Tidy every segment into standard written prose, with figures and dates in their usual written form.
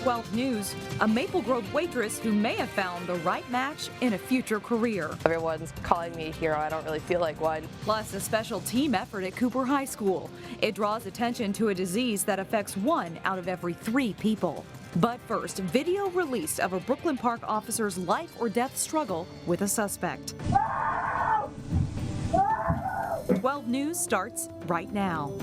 12 News, a Maple Grove waitress who may have found the right match in a future career. Everyone's calling me a hero. I don't really feel like one. Plus, a special team effort at Cooper High School. It draws attention to a disease that affects 1 out of every 3 people. But first, video released of a Brooklyn Park officer's life or death struggle with a suspect. 12 News starts right now.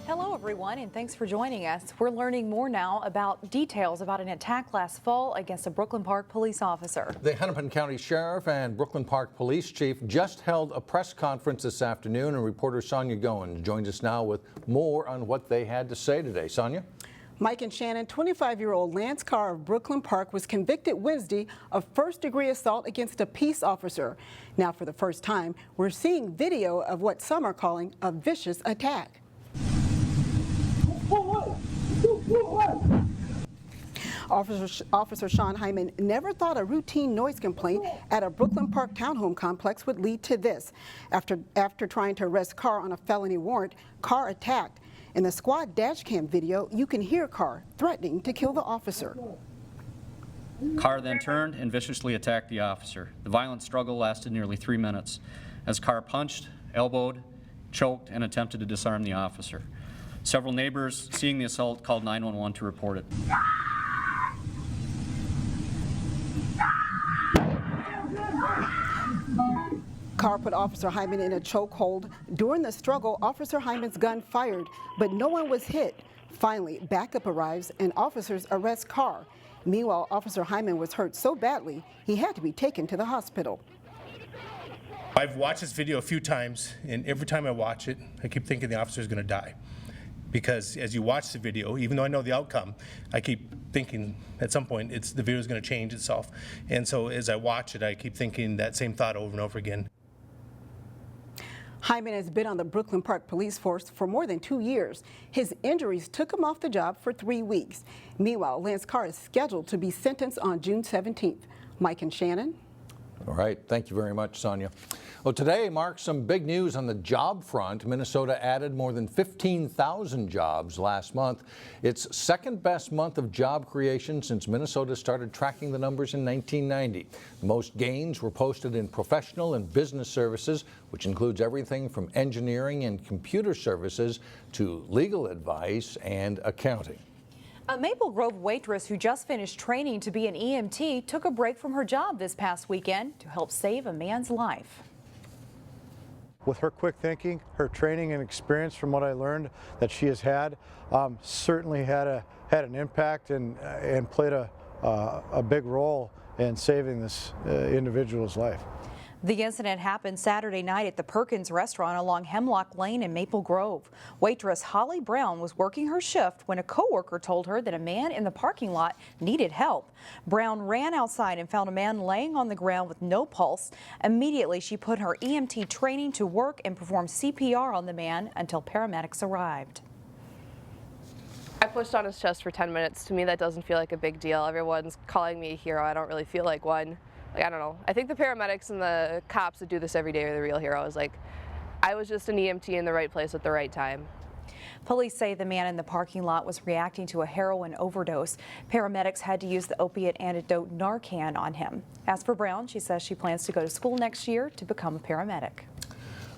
Hello, everyone, and thanks for joining us. We're learning more now about details about an attack last fall against a Brooklyn Park police officer. The Hennepin County Sheriff and Brooklyn Park Police Chief just held a press conference this afternoon, and reporter Sonia Goins joins us now with more on what they had to say today. Sonia? Mike and Shannon, 25-year-old Lance Carr of Brooklyn Park was convicted Wednesday of first-degree assault against a peace officer. Now, for the first time, we're seeing video of what some are calling a vicious attack. Officer Sean Hyman never thought a routine noise complaint at a Brooklyn Park townhome complex would lead to this. After trying to arrest Carr on a felony warrant, Carr attacked. In the squad dash cam video, you can hear Carr threatening to kill the officer. Carr then turned and viciously attacked the officer. The violent struggle lasted nearly 3 minutes as Carr punched, elbowed, choked, and attempted to disarm the officer. Several neighbors seeing the assault called 911 to report it. Carr put Officer Hyman in a chokehold. During the struggle, Officer Hyman's gun fired, but no one was hit. Finally, backup arrives and officers arrest Carr. Meanwhile, Officer Hyman was hurt so badly, he had to be taken to the hospital. I've watched this video a few times, and every time I watch it, I keep thinking the officer is going to die. Because as you watch the video, even though I know the outcome, I keep thinking at some point the video is going to change itself. And so as I watch it, I keep thinking that same thought over and over again. Hyman has been on the Brooklyn Park Police Force for more than 2 years. His injuries took him off the job for 3 weeks. Meanwhile, Lance Carr is scheduled to be sentenced on June 17th. Mike and Shannon. All right, thank you very much, Sonia. Well, today marks some big news on the job front. Minnesota added more than 15,000 jobs last month. Its second best month of job creation since Minnesota started tracking the numbers in 1990. The most gains were posted in professional and business services, which includes everything from engineering and computer services to legal advice and accounting. A Maple Grove waitress who just finished training to be an EMT took a break from her job this past weekend to help save a man's life. With her quick thinking, her training and experience from what I learned that she has had, certainly had an impact and played a big role in saving this individual's life. The incident happened Saturday night at the Perkins restaurant along Hemlock Lane in Maple Grove. Waitress Holly Brown was working her shift when a coworker told her that a man in the parking lot needed help. Brown ran outside and found a man laying on the ground with no pulse. Immediately, she put her EMT training to work and performed CPR on the man until paramedics arrived. I pushed on his chest for 10 minutes. To me, that doesn't feel like a big deal. Everyone's calling me a hero. I don't really feel like one. I don't know. I think the paramedics and the cops that do this every day are the real heroes. I was just an EMT in the right place at the right time. Police say the man in the parking lot was reacting to a heroin overdose. Paramedics had to use the opiate antidote Narcan on him. As for Brown, she says she plans to go to school next year to become a paramedic.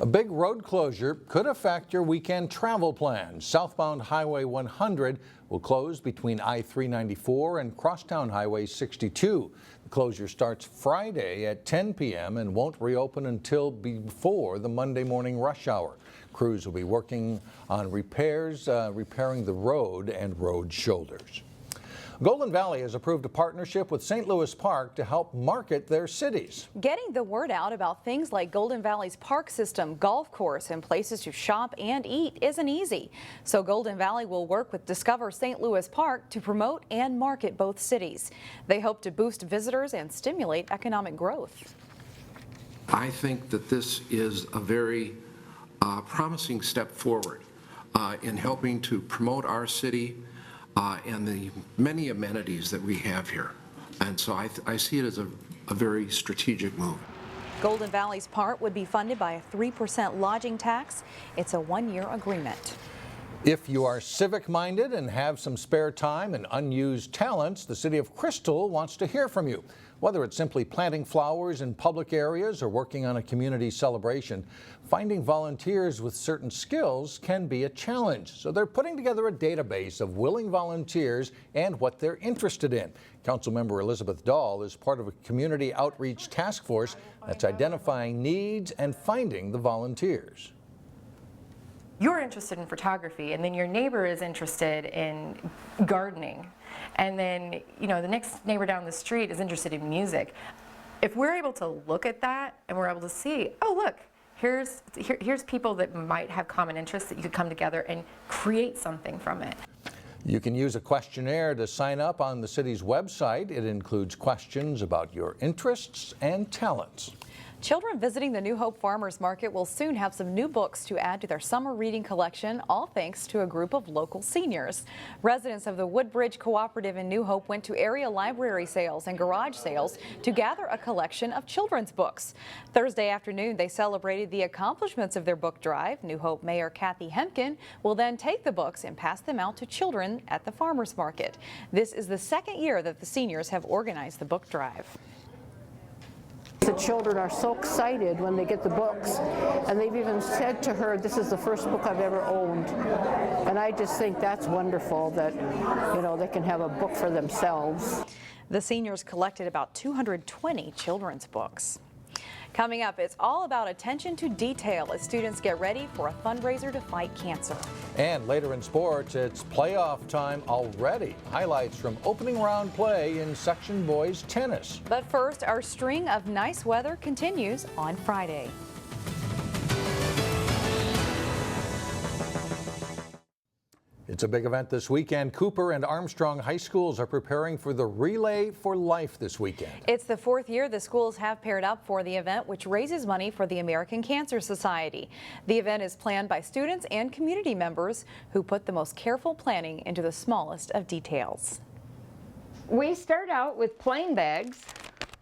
A big road closure could affect your weekend travel plans. Southbound Highway 100 will close between I-394 and Crosstown Highway 62. The closure starts Friday at 10 p.m. and won't reopen until before the Monday morning rush hour. Crews will be working on repairing the road and road shoulders. Golden Valley has approved a partnership with St. Louis Park to help market their cities. Getting the word out about things like Golden Valley's park system, golf course, and places to shop and eat isn't easy. So Golden Valley will work with Discover St. Louis Park to promote and market both cities. They hope to boost visitors and stimulate economic growth. I think that this is a very promising step forward in helping to promote our city and the many amenities that we have here. And so I see it as a very strategic move. Golden Valley's part would be funded by a 3% lodging tax. It's a one-year agreement. If you are civic-minded and have some spare time and unused talents, the City of Crystal wants to hear from you. Whether it's simply planting flowers in public areas or working on a community celebration, finding volunteers with certain skills can be a challenge. So they're putting together a database of willing volunteers and what they're interested in. Councilmember Elizabeth Dahl is part of a community outreach task force that's identifying needs and finding the volunteers. You're interested in photography, and then your neighbor is interested in gardening, and then the next neighbor down the street is interested in music. If we're able to look at that and we're able to see, oh look, here's people that might have common interests that you could come together and create something from it. You can use a questionnaire to sign up on the city's website. It includes questions about your interests and talents. Children visiting the New Hope Farmers Market will soon have some new books to add to their summer reading collection, all thanks to a group of local seniors. Residents of the Woodbridge Cooperative in New Hope went to area library sales and garage sales to gather a collection of children's books. Thursday afternoon, they celebrated the accomplishments of their book drive. New Hope Mayor Kathy Hempkin will then take the books and pass them out to children at the farmers market. This is the second year that the seniors have organized the book drive. The children are so excited when they get the books, and they've even said to her, this is the first book I've ever owned. And I just think that's wonderful that, they can have a book for themselves. The seniors collected about 220 children's books. Coming up, it's all about attention to detail as students get ready for a fundraiser to fight cancer. And later in sports, it's playoff time already. Highlights from opening round play in section boys tennis. But first, our string of nice weather continues on Friday. It's a big event this weekend. Cooper and Armstrong high schools are preparing for the Relay for Life this weekend. It's the fourth year the schools have paired up for the event, which raises money for the American Cancer Society. The event is planned by students and community members who put the most careful planning into the smallest of details. We start out with plain bags,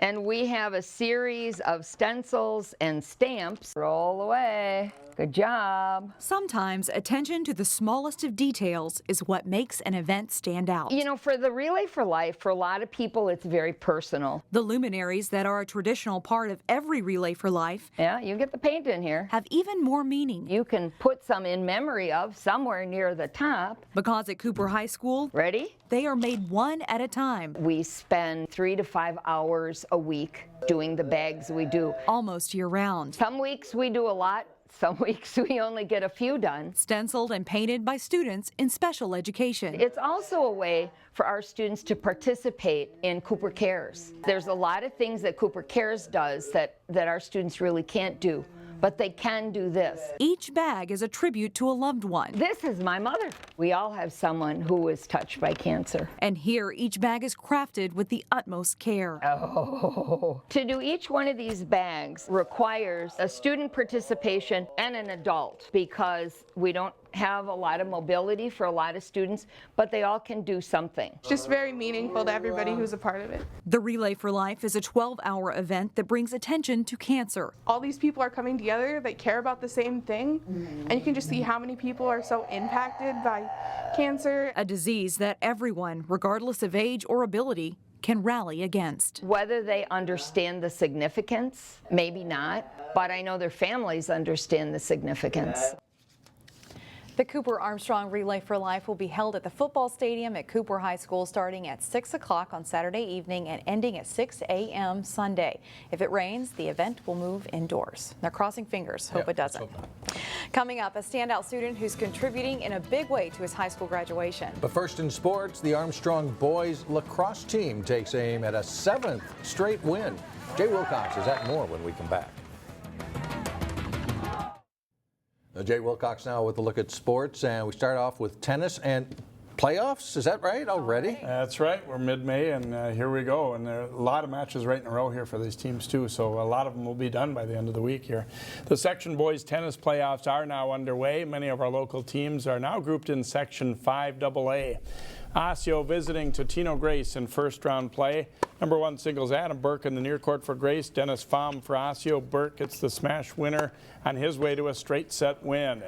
and we have a series of stencils and stamps. Roll away. Good job. Sometimes attention to the smallest of details is what makes an event stand out. For the Relay for Life, for a lot of people, it's very personal. The luminaries that are a traditional part of every Relay for Life, yeah, you get the paint in here, have even more meaning. You can put some in memory of somewhere near the top. Because at Cooper High School, ready? They are made one at a time. We spend 3 to 5 hours a week doing the bags we do. Almost year-round. Some weeks we do a lot. Some weeks we only get a few done. Stenciled and painted by students in special education. It's also a way for our students to participate in Cooper Cares. There's a lot of things that Cooper Cares does that our students really can't do, but they can do this. Each bag is a tribute to a loved one. This is my mother. We all have someone who was touched by cancer. And here, each bag is crafted with the utmost care. Oh. To do each one of these bags requires a student participation and an adult, because we don't have a lot of mobility for a lot of students, but they all can do something. It's just very meaningful to everybody who's a part of it. The Relay for Life is a 12-hour event that brings attention to cancer. All these people are coming together that care about the same thing, and you can just see how many people are so impacted by cancer. A disease that everyone, regardless of age or ability, can rally against. Whether they understand the significance, maybe not, but I know their families understand the significance. The Cooper-Armstrong Relay for Life will be held at the football stadium at Cooper High School starting at 6 o'clock on Saturday evening and ending at 6 a.m. Sunday. If it rains, the event will move indoors. They're crossing fingers. Hope it doesn't. Coming up, a standout student who's contributing in a big way to his high school graduation. But first in sports, the Armstrong boys lacrosse team takes aim at a 7th straight win. Jay Wilcox is at more when we come back. Jay Wilcox now with a look at sports, and we start off with tennis and playoffs. Is that right already? That's right. We're mid-May, and here we go. And there are a lot of matches right in a row here for these teams too, so a lot of them will be done by the end of the week here. The section boys tennis playoffs are now underway. Many of our local teams are now grouped in section 5AA. Osseo visiting Totino-Grace in first round play. Number 1 singles Adam Burke in the near court for Grace. Dennis Pham for Osseo. Burke gets the smash winner on his way to a straight set win.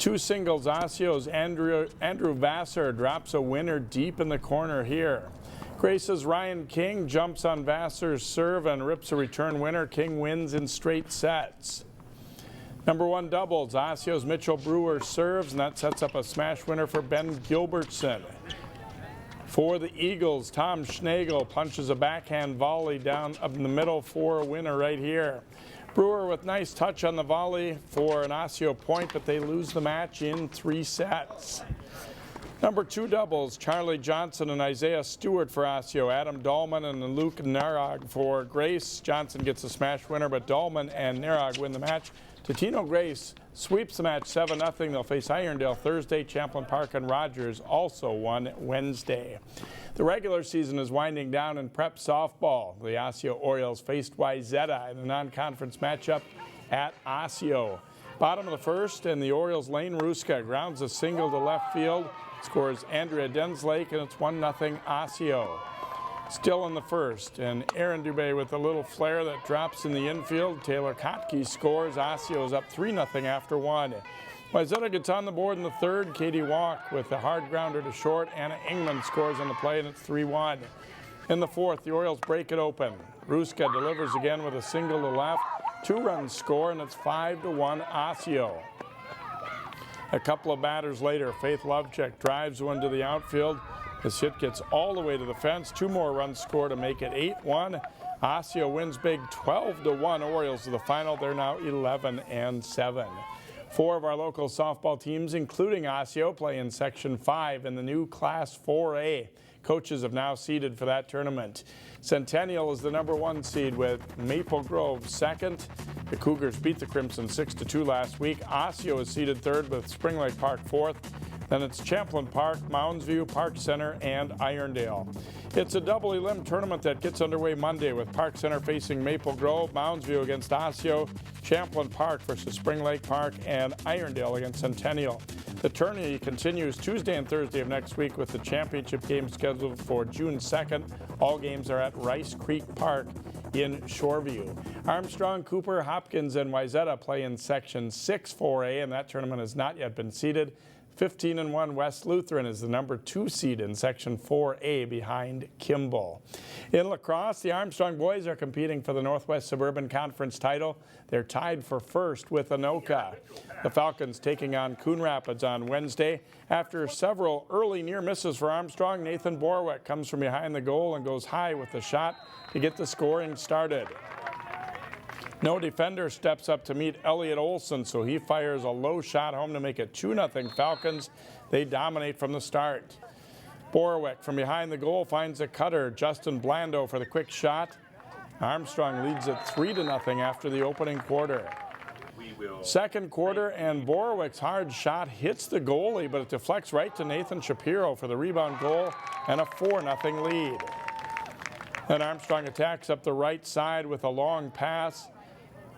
Two singles, Osseo's Andrew Vassar drops a winner deep in the corner here. Grace's Ryan King jumps on Vassar's serve and rips a return winner. King wins in straight sets. Number 1 doubles, Osseo's Mitchell Brewer serves, and that sets up a smash winner for Ben Gilbertson. For the Eagles, Tom Schnagel punches a backhand volley down up in the middle for a winner right here. Brewer with nice touch on the volley for an Osseo point, but they lose the match in 3 sets. Number 2 doubles, Charlie Johnson and Isaiah Stewart for Osseo, Adam Dahlman and Luke Narog for Grace. Johnson gets a smash winner, but Dahlman and Narog win the match. Totino-Grace sweeps the match 7-0. They'll face Irondale Thursday. Champlin Park and Rogers also won Wednesday. The regular season is winding down in prep softball. The Osseo Orioles faced Wayzata in a non-conference matchup at Osseo. Bottom of the first, and the Orioles' Lane Ruska grounds a single to left field, scores Andrea Denslake, and it's 1-0 Osseo. Still in the first, and Aaron Dubé with a little flare that drops in the infield. Taylor Kotke scores. Osseo is up 3-0 after 1. Wayzata gets on the board in the third. Katie Walk with a hard grounder to short. Anna Ingman scores on the play, and it's 3-1. In the fourth, the Orioles break it open. Ruska delivers again with a single to left. 2-run score, and it's 5-1 Osseo. A couple of batters later, Faith Lovecheck drives one to the outfield. This hit gets all the way to the fence. 2 more runs score to make it 8-1. Osseo wins big 12-1. Orioles to the final. They're now 11-7. 4 of our local softball teams, including Osseo, play in Section 5 in the new Class 4A. Coaches have now seeded for that tournament. Centennial is the number 1 seed with Maple Grove second. The Cougars beat the Crimson 6-2 last week. Osseo is seeded third with Spring Lake Park fourth. Then it's Champlin Park, Moundsview, Park Center, and Irondale. It's a double elim tournament that gets underway Monday with Park Center facing Maple Grove, Moundsview against Osseo, Champlin Park versus Spring Lake Park, and Irondale against Centennial. The tourney continues Tuesday and Thursday of next week with the championship game scheduled for June 2nd. All games are at Rice Creek Park in Shoreview. Armstrong, Cooper, Hopkins, and Wayzata play in Section 6 4A, and that tournament has not yet been seeded. 15-1 West Lutheran is the number 2 seed in Section 4A behind Kimball. In lacrosse, the Armstrong boys are competing for the Northwest Suburban Conference title. They're tied for first with Anoka. The Falcons taking on Coon Rapids on Wednesday. After several early near misses for Armstrong, Nathan Borwick comes from behind the goal and goes high with the shot to get the scoring started. No defender steps up to meet Elliot Olson, so he fires a low shot home to make it 2-0 Falcons. They dominate from the start. Borwick from behind the goal finds a cutter. Justin Blando for the quick shot. Armstrong leads it 3-0 after the opening quarter. Second quarter, and Borwick's hard shot hits the goalie, but it deflects right to Nathan Shapiro for the rebound goal and a 4-0 lead. Then Armstrong attacks up the right side with a long pass.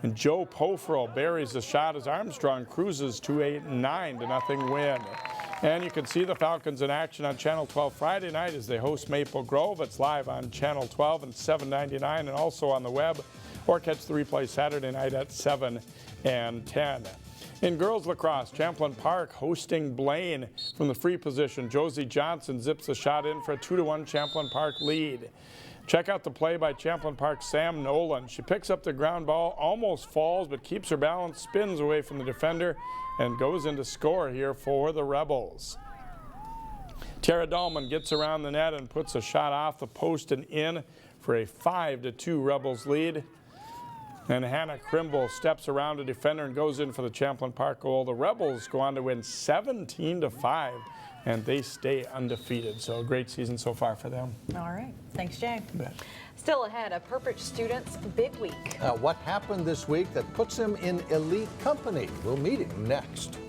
And Joe Pofrel buries the shot as Armstrong cruises to a 9-0 win. And you can see the Falcons in action on Channel 12 Friday night as they host Maple Grove. It's live on Channel 12 and $7.99 and also on the web, or catch the replay Saturday night at 7 and 10. In girls lacrosse, Champlin Park hosting Blaine from the free position. Josie Johnson zips the shot in for a 2-1 Champlin Park lead. Check out the play by Champlin Park's Sam Nolan. She picks up the ground ball, almost falls, but keeps her balance, spins away from the defender, and goes into score here for the Rebels. Tara Dahlman gets around the net and puts a shot off the post and in for a 5-2 Rebels lead. And Hannah Krimble steps around a defender and goes in for the Champlin Park goal. The Rebels go on to win 17-5. And they stay undefeated. So a great season so far for them. All right. Thanks, Jay. You bet. Still ahead, a Perpich student's big week. What happened this week that puts him in elite company? We'll meet him next.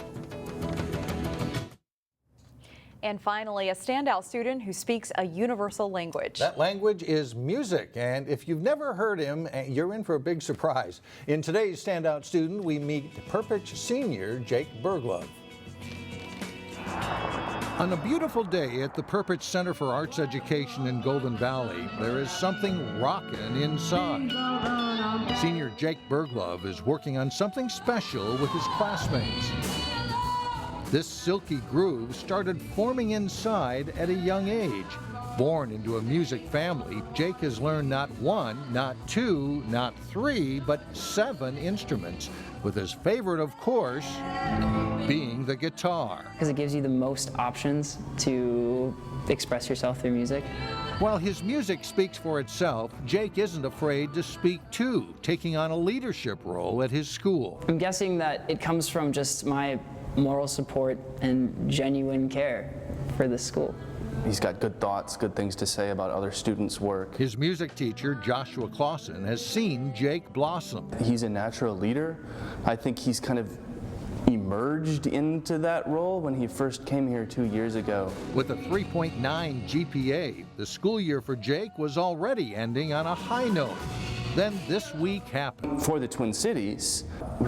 And finally, a standout student who speaks a universal language. That language is music, and if you've never heard him, you're in for a big surprise. In today's standout student, we meet Perpich senior Jake Berglove. On a beautiful day at the Perpich Center for Arts Education in Golden Valley, there is something rockin' inside. Senior Jake Berglove is working on something special with his classmates. This silky groove started forming inside at a young age. Born into a music family, Jake has learned not one, not two, not three, but 7 instruments, with his favorite, of course, being the guitar. Because it gives you the most options to express yourself through music. While his music speaks for itself, Jake isn't afraid to speak too, taking on a leadership role at his school. I'm guessing that it comes from just my moral support and genuine care for the school. He's got good thoughts, good things to say about other students' work. His music teacher, Joshua Clausen, has seen Jake blossom. He's a natural leader. I think he's kind of emerged into that role when he first came here 2 years ago. With a 3.9 GPA, the school year for Jake was already ending on a high note. Then this week happened. For the Twin Cities,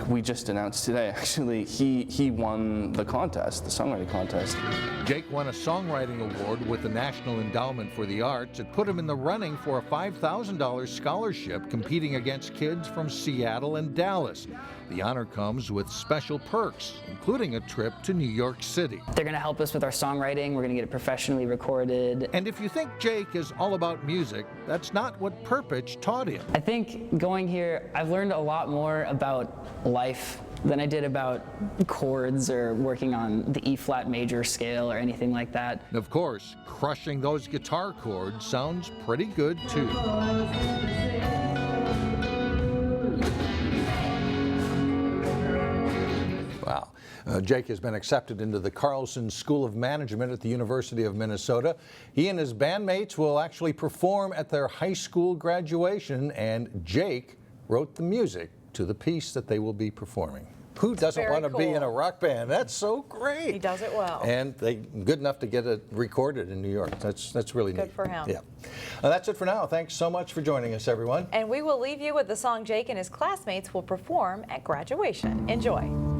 we just announced today, actually, he won the contest, the songwriting contest. Jake won a songwriting award with the National Endowment for the Arts. It put him in the running for a $5,000 scholarship competing against kids from Seattle and Dallas. The honor comes with special perks, including a trip to New York City. They're going to help us with our songwriting. We're going to get it professionally recorded. And if you think Jake is all about music, that's not what Perpich taught him. I think going here, I've learned a lot more about life than I did about chords or working on the E-flat major scale or anything like that. And of course, crushing those guitar chords sounds pretty good too. Wow. Jake has been accepted into the Carlson School of Management at the University of Minnesota. He and his bandmates will actually perform at their high school graduation, and Jake wrote the music to the piece that they will be performing. Who doesn't want to be in a rock band? That's so great. He does it well. And they good enough to get it recorded in New York. That's really neat. Good for him. Yeah. That's it for now. Thanks so much for joining us, everyone. And we will leave you with the song Jake and his classmates will perform at graduation. Enjoy.